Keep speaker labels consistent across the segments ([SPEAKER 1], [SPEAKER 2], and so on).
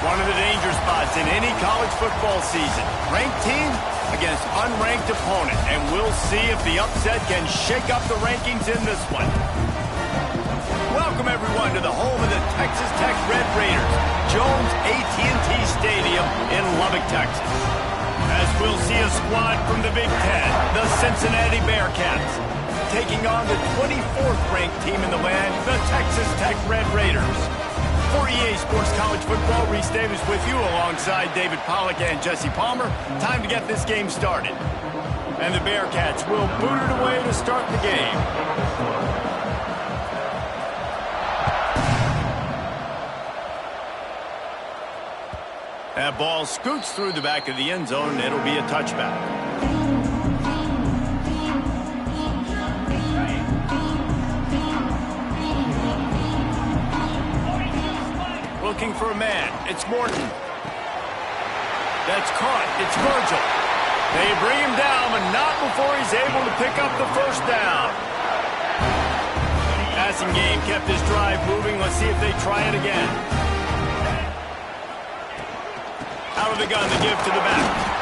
[SPEAKER 1] One of the danger spots in any college football season. Ranked team against unranked opponent. And we'll see if the upset can shake up the rankings in this one. Welcome, everyone, to the home of the Texas Tech Red Raiders, Jones AT&T Stadium in Lubbock, Texas. As we'll see a squad from the Big Ten, the Cincinnati Bearcats, taking on the 24th ranked team in the land, the Texas Tech Red Raiders. For EA Sports College Football, Reese Davis with you alongside David Pollack and Jesse Palmer. Time to get this game started. And the Bearcats will boot it away to start the game. That ball scoots through the back of the end zone, and it'll be a touchback. Looking for a man. It's Morton. That's caught. It's Virgil. They bring him down, but not before he's able to pick up the first down. Passing game kept this drive moving. Let's see if they try it again. Out of the gun, the give to the back.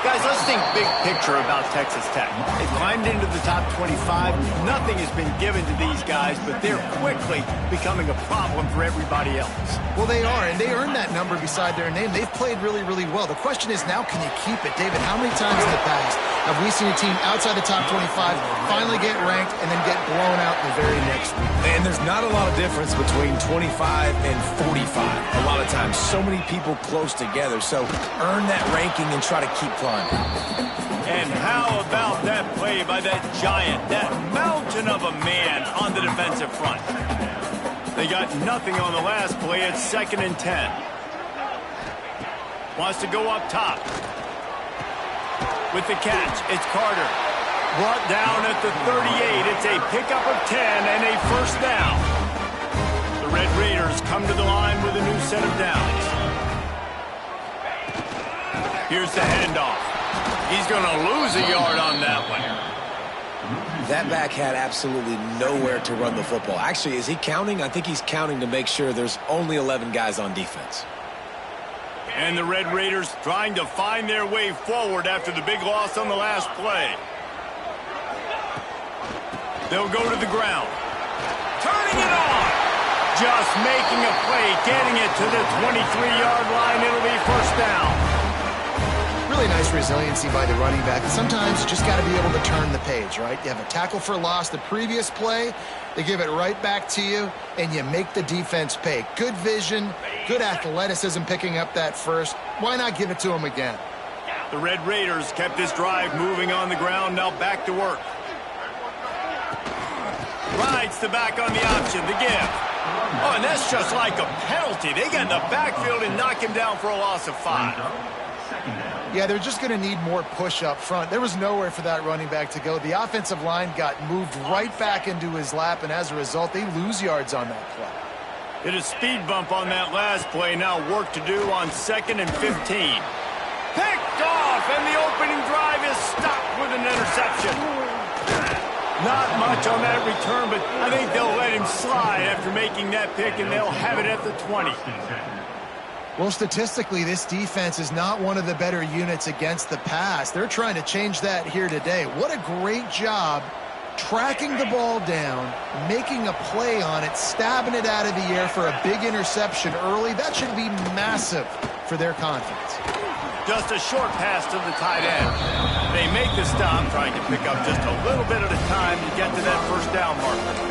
[SPEAKER 1] Guys, let's think big picture about Texas Tech. They've climbed into the top 25. Nothing has been given to these guys, but they're quickly becoming a problem for everybody else.
[SPEAKER 2] Well, they are, and they earned that number beside their name. They've played really, really well. The question is, now can you keep it? David, how many times in the past have we seen a team outside the top 25 finally get ranked and then get blown out the very next week?
[SPEAKER 3] And there's not a lot of difference between 25 and 45. A lot of times, so many people close together. So earn that ranking and try to keep climbing.
[SPEAKER 1] And how about that play by that giant, that mountain of a man on the defensive front? They got nothing on the last play. It's 2nd and 10. Wants to go up top. With the catch, it's Carter. Brought down at the 38. It's a pickup of 10 and a first down. The Red Raiders come to the line with a new set of downs. Here's the handoff. He's going to lose a yard on that one.
[SPEAKER 3] That back had absolutely nowhere to run the football. Actually, is he counting? I think he's counting to make sure there's only 11 guys on defense.
[SPEAKER 1] And the Red Raiders trying to find their way forward after the big loss on the last play. They'll go to the ground. Turning it on. Just making a play, getting it to the 23-yard line. It'll be first down.
[SPEAKER 2] Really nice resiliency by the running back. Sometimes you just got to be able to turn the page, right? You have a tackle for loss the previous play. They give it right back to you, and you make the defense pay. Good vision, good athleticism picking up that first. Why not give it to them again?
[SPEAKER 1] The Red Raiders kept this drive moving on the ground. Now back to work. Rides the back on the option. The give. Oh, and that's just like a penalty. They get in the backfield and knock him down for a loss of 5.
[SPEAKER 2] Yeah, they're just going to need more push up front. There was nowhere for that running back to go. The offensive line got moved right back into his lap, and as a result, they lose yards on that play.
[SPEAKER 1] Hit a speed bump on that last play. Now work to do on 2nd and 15. Picked off, and the opening drive is stopped with an interception. Not much on that return, but I think they'll let him slide after making that pick, and they'll have it at the 20.
[SPEAKER 2] Well, statistically, this defense is not one of the better units against the pass. They're trying to change that here today. What a great job tracking the ball down, making a play on it, stabbing it out of the air for a big interception early. That should be massive for their confidence.
[SPEAKER 1] Just a short pass to the tight end. They make the stop, trying to pick up just a little bit at a time to get to that first down marker.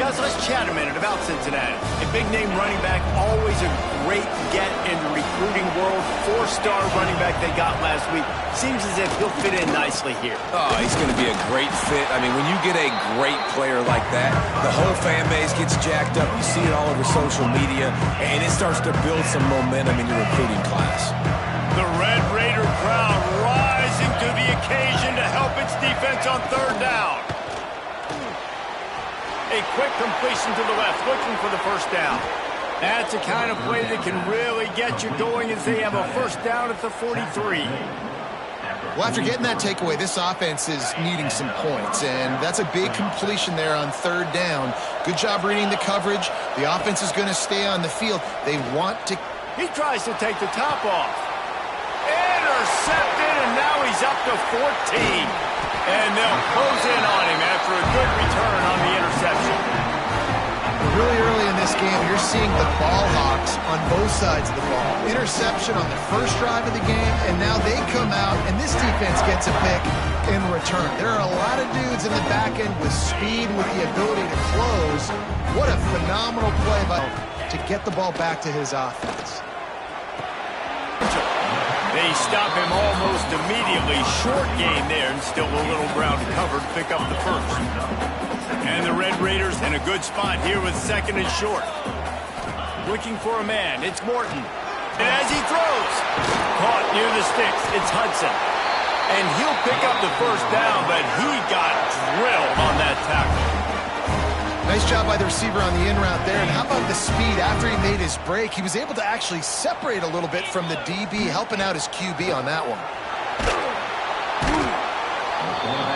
[SPEAKER 1] Guys, let's chat a minute about Cincinnati. A big-name running back, always a great get in the recruiting world. 4-star running back they got last week. Seems as if he'll fit in nicely here.
[SPEAKER 3] Oh, he's going to be a great fit. I mean, when you get a great player like that, the whole fan base gets jacked up. You see it all over social media, and it starts to build some momentum in your recruiting class.
[SPEAKER 1] The Red Raider crowd rising to the occasion to help its defense on 3rd down. A quick completion to the left, looking for the first down. That's the kind of play that can really get you going as they have a first down at the 43.
[SPEAKER 2] Well, after getting that takeaway, this offense is needing some points, and that's a big completion there on 3rd down. Good job reading the coverage. The offense is going to stay on the field. They want to
[SPEAKER 1] He tries to take the top off. Intercepted, and now he's up to 14. And they'll close in on him after a good return on the interception.
[SPEAKER 2] Really early in this game, you're seeing the ball hawks on both sides of the ball. Interception on the first drive of the game, and now they come out, and this defense gets a pick in return. There are a lot of dudes in the back end with speed, with the ability to close. What a phenomenal play to get the ball back to his offense.
[SPEAKER 1] They stop him almost immediately. Short gain there, and still a little ground covered to pick up the first. And the Red Raiders in a good spot here with second and short. Looking for a man, it's Morton. And as he throws, caught near the sticks, it's Hudson. And he'll pick up the first down, but he got drilled on that tackle.
[SPEAKER 2] Nice job by the receiver on the in route there. And how about the speed after he made his break? He was able to actually separate a little bit from the DB, helping out his QB on that one.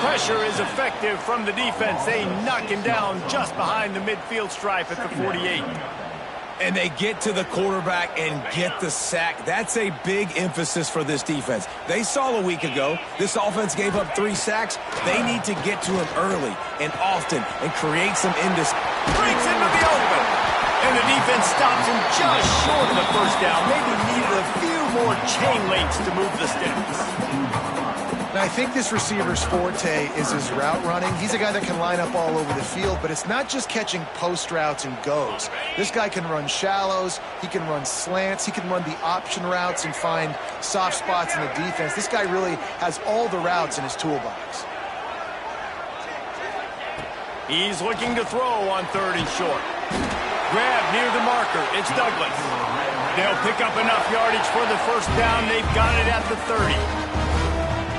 [SPEAKER 1] Pressure is effective from the defense. They knock him down just behind the midfield stripe at the 48.
[SPEAKER 3] And they get to the quarterback and get the sack. That's a big emphasis for this defense. They saw a week ago, this offense gave up 3 sacks. They need to get to him early and often and create some indecision.
[SPEAKER 1] Breaks into the open. And the defense stops him just short of the first down. Maybe needed a few more chain links to move the sticks.
[SPEAKER 2] And I think this receiver's forte is his route running. He's a guy that can line up all over the field, but it's not just catching post routes and goes. This guy can run shallows, he can run slants, he can run the option routes and find soft spots in the defense. This guy really has all the routes in his toolbox.
[SPEAKER 1] He's looking to throw on third and short. Grab near the marker, it's Douglas. They'll pick up enough yardage for the first down. They've got it at the 30.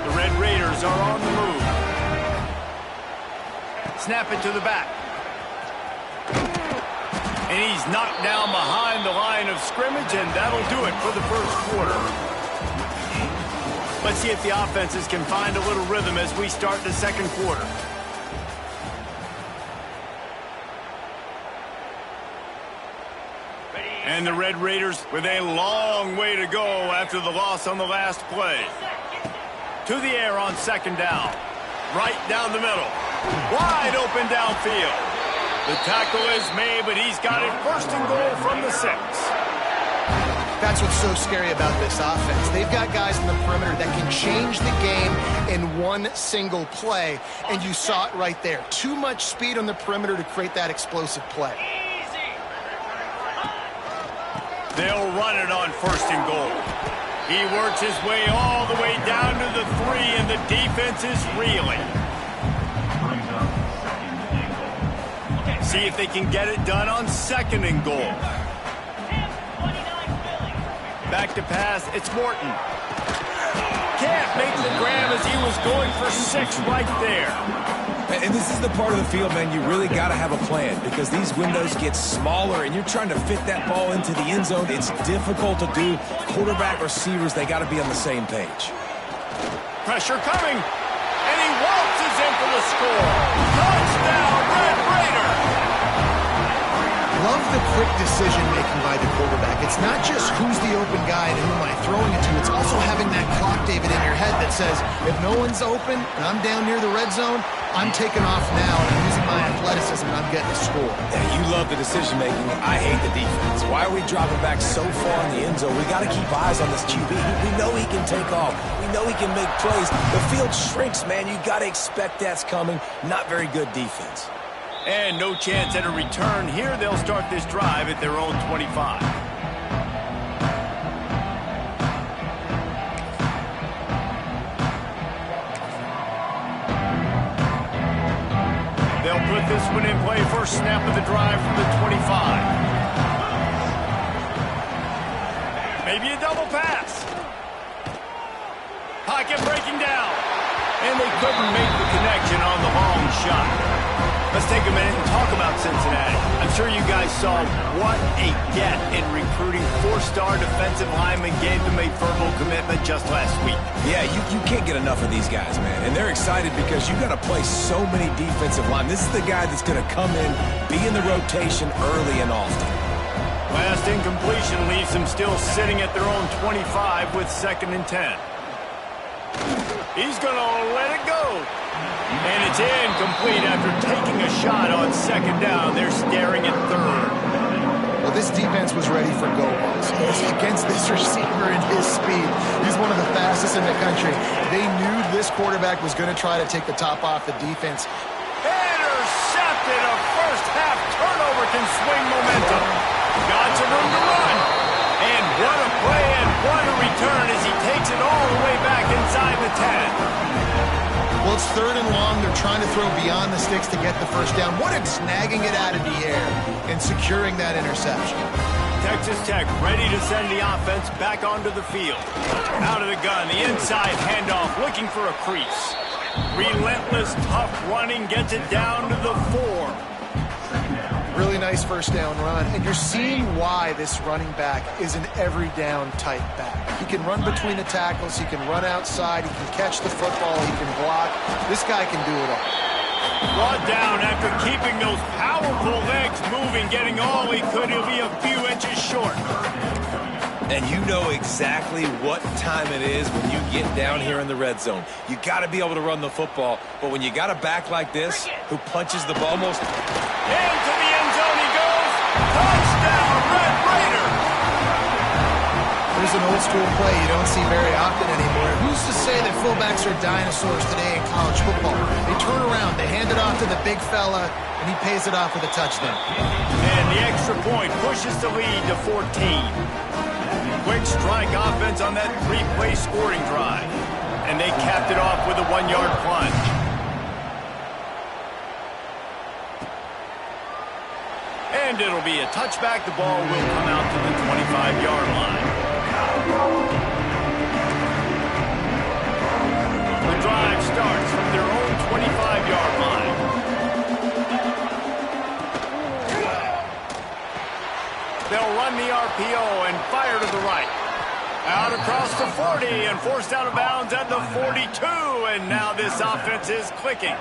[SPEAKER 1] The Red Raiders are on the move. Snap it to the back. And he's knocked down behind the line of scrimmage, and that'll do it for the first quarter. Let's see if the offenses can find a little rhythm as we start the second quarter. And the Red Raiders with a long way to go after the loss on the last play. To the air on second down. Right down the middle. Wide open downfield. The tackle is made, but he's got it first and goal from the 6.
[SPEAKER 2] That's what's so scary about this offense. They've got guys in the perimeter that can change the game in one single play, and you saw it right there. Too much speed on the perimeter to create that explosive play.
[SPEAKER 1] They'll run it on first and goal. He works his way all the way down to the 3, and the defense is reeling. See if they can get it done on second and goal. Back to pass, it's Morton. Can't make the grab as he was going for 6 right there.
[SPEAKER 3] And this is the part of the field, man, you really got to have a plan because these windows get smaller and you're trying to fit that ball into the end zone. It's difficult to do. Quarterback, receivers, they got to be on the same page.
[SPEAKER 1] Pressure coming, and he waltzes in for the score. Touchdown, Red Raider!
[SPEAKER 2] Love the quick decision-making by the quarterback. It's not just who's the open guy and who am I throwing it to. It's also having that clock, David, in your head that says, if no one's open and I'm down near the red zone, I'm taking off now and I'm using my athleticism and I'm getting a score.
[SPEAKER 3] Yeah, you love the decision-making. I hate the defense. Why are we dropping back so far in the end zone? We got to keep eyes on this QB. We know he can take off. We know he can make plays. The field shrinks, man. You got to expect that's coming. Not very good defense.
[SPEAKER 1] And no chance at a return here. They'll start this drive at their own 25. They'll put this one in play. First snap of the drive from the 25. Maybe a double pass. Pocket breaking down. And they couldn't make the connection on the long shot. Let's take a minute and talk about Cincinnati. I'm sure you guys saw what a get in recruiting. 4-star defensive lineman gave them a verbal commitment just last week.
[SPEAKER 3] Yeah, you can't get enough of these guys, man. And they're excited because you got to play so many defensive line. This is the guy that's going to come in, be in the rotation early and often.
[SPEAKER 1] Last incompletion leaves them still sitting at their own 25 with 2nd and 10. He's going to let it go. And it's incomplete after taking a shot on 2nd down. They're staring at 3rd.
[SPEAKER 2] Well, this defense was ready for go-balls. Against this receiver and his speed, he's one of the fastest in the country. They knew this quarterback was going to try to take the top off the defense.
[SPEAKER 1] Intercepted. A first-half turnover can swing momentum. Got some room to run. And what a play and what a return as he takes it all the way back inside the 10.
[SPEAKER 2] Well, it's 3rd and long. They're trying to throw beyond the sticks to get the first down. What a snagging it out of the air and securing that interception.
[SPEAKER 1] Texas Tech ready to send the offense back onto the field. Out of the gun, the inside handoff, looking for a crease. Relentless, tough running, gets it down to the 4.
[SPEAKER 2] Really nice first down run, and you're seeing why this running back is an every down type back. He can run between the tackles, he can run outside, he can catch the football, he can block. This guy can do it all.
[SPEAKER 1] Brought down after keeping those powerful legs moving, getting all he could. He'll be a few inches short.
[SPEAKER 3] And you know exactly what time it is when you get down here in the red zone. You got to be able to run the football, but when you got a back like this who punches the ball almost
[SPEAKER 1] into the end zone he goes. Touchdown, Red Raider.
[SPEAKER 2] There's an old school play you don't see very often anymore. Who's to say that fullbacks are dinosaurs today in college football? They turn around, they hand it off to the big fella, and he pays it off with a touchdown.
[SPEAKER 1] And the extra point pushes the lead to 14. Quick strike offense on that 3-play scoring drive. And they capped it off with a 1-yard plunge. And it'll be a touchback. The ball will come out to the 25-yard line. The drive starts from their own 25-yard line. They'll run the RPO and fire to the right. Out across the 40 and forced out of bounds at the 42. And now this offense is clicking.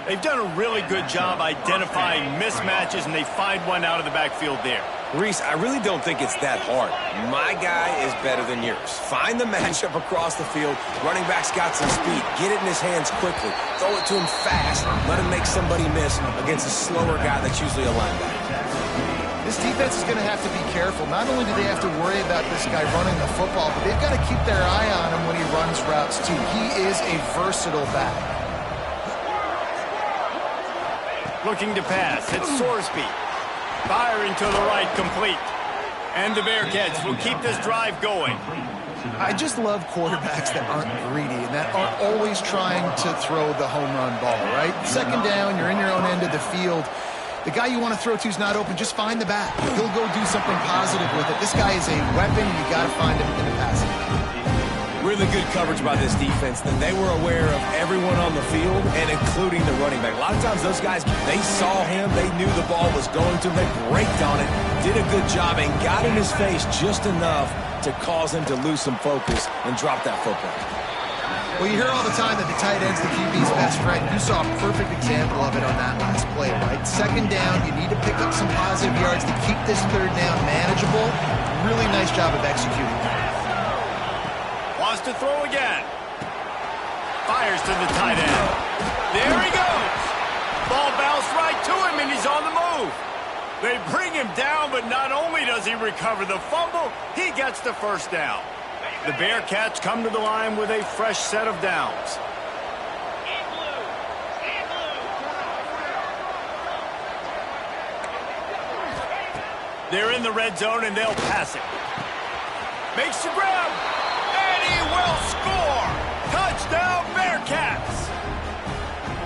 [SPEAKER 1] They've done a really good job identifying mismatches, and they find one out of the backfield there.
[SPEAKER 3] Reese, I really don't think it's that hard. My guy is better than yours. Find the matchup across the field. Running back's got some speed. Get it in his hands quickly. Throw it to him fast. Let him make somebody miss against a slower guy that's usually a linebacker.
[SPEAKER 2] This defense is going to have to be careful. Not only do they have to worry about this guy running the football, but they've got to keep their eye on him when he runs routes, too. He is a versatile back.
[SPEAKER 1] Looking to pass. It's Sorsby. Firing to the right, complete. And the Bearcats will keep this drive going.
[SPEAKER 2] I just love quarterbacks that aren't greedy and that aren't always trying to throw the home run ball, right? 2nd down, you're in your own end of the field. The guy you want to throw to is not open. Just find the back. He'll go do something positive with it. This guy is a weapon. You got to find him in the passing game.
[SPEAKER 3] Really good coverage by this defense. They were aware of everyone on the field and including the running back. A lot of times those guys, they saw him. They knew the ball was going to him. They braked on it, did a good job, and got in his face just enough to cause him to lose some focus and drop that football.
[SPEAKER 2] Well, you hear all the time that the tight end's the QB's best friend. You saw a perfect example of it on that last play, right? 2nd down, you need to pick up some positive yards to keep this 3rd down manageable. Really nice job of executing that.
[SPEAKER 1] Wants to throw again. Fires to the tight end. There he goes. Ball bounced right to him, and he's on the move. They bring him down, but not only does he recover the fumble, he gets the first down. The Bearcats come to the line with a fresh set of downs. They're in the red zone, and they'll pass it. Makes the grab, and he will score! Touchdown, Bearcats!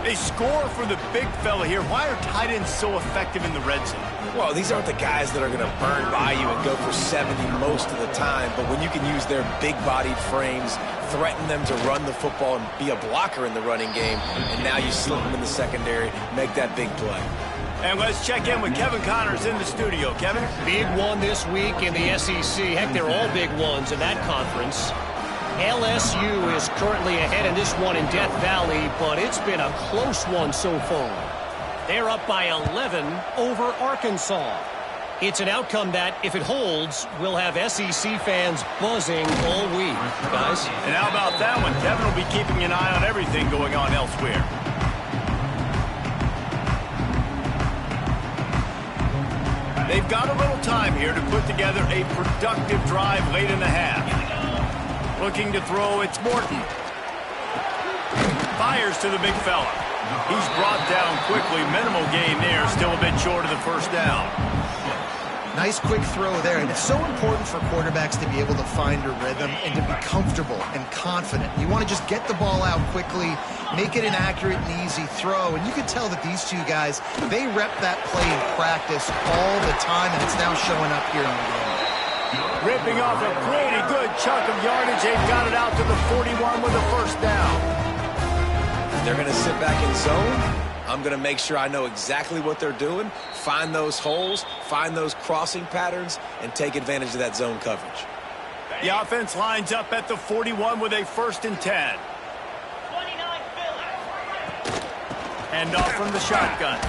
[SPEAKER 1] They score for the big fella here. Why are tight ends so effective in the red zone?
[SPEAKER 3] Well, these aren't the guys that are going to burn by you and go for 70 most of the time, but when you can use their big-bodied frames, threaten them to run the football and be a blocker in the running game, and now you slip them in the secondary, make that big play.
[SPEAKER 1] And let's check in with Kevin Connors in the studio. Kevin?
[SPEAKER 4] Big one this week in the SEC. Heck, they're all big ones in that conference. LSU is currently ahead in this one in Death Valley, but it's been a close one so far. They're up by 11 over Arkansas. It's an outcome that, if it holds, will have SEC fans buzzing all week, guys.
[SPEAKER 1] And how about that one? Kevin will be keeping an eye on everything going on elsewhere. They've got a little time here to put together a productive drive late in the half. Looking to throw, it's Morton. Fires to the big fella. He's brought down quickly. Minimal gain there. Still a bit short of the first down.
[SPEAKER 2] Nice quick throw there. And it's so important for quarterbacks to be able to find a rhythm and to be comfortable and confident. You want to just get the ball out quickly, make it an accurate and easy throw. And you can tell that these two guys, they rep that play in practice all the time, and it's now showing up here in the game.
[SPEAKER 1] Ripping off a pretty good chunk of yardage. They've got it out to the 41 with a first down.
[SPEAKER 3] They're going to sit back in zone. I'm going to make sure I know exactly what they're doing, find those holes, find those crossing patterns, and take advantage of that zone coverage.
[SPEAKER 1] The offense lines up at the 41 with a 1st and 10. Hand off from the shotgun.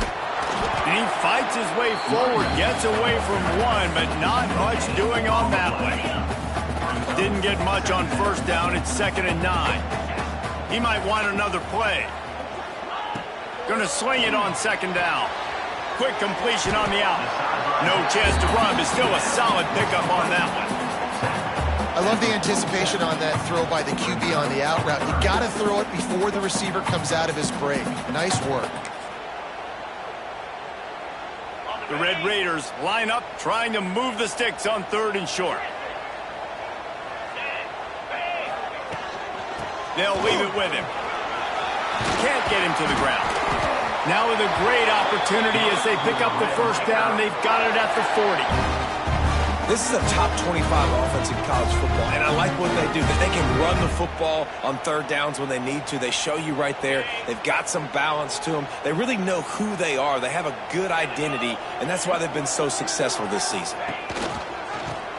[SPEAKER 1] And he fights his way forward, gets away from one, but not much doing on that one. Didn't get much on first down. It's 2nd and 9. He might want another play. Going to swing it on 2nd down. Quick completion on the out. No chance to run, but still a solid pickup on that one.
[SPEAKER 2] I love the anticipation on that throw by the QB on the out route. You got to throw it before the receiver comes out of his break. Nice work.
[SPEAKER 1] The Red Raiders line up, trying to move the sticks on 3rd and short. They'll leave it with him. Can't get him to the ground. Now with a great opportunity as they pick up the first down. They've got it at the 40.
[SPEAKER 3] This is a top 25 offense in college football, and I like what they do. That they can run the football on 3rd downs when they need to. They show you right there. They've got some balance to them. They really know who they are. They have a good identity, and that's why they've been so successful this season.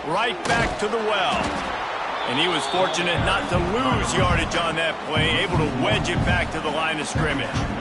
[SPEAKER 1] Right back to the well. And he was fortunate not to lose yardage on that play, able to wedge it back to the line of scrimmage.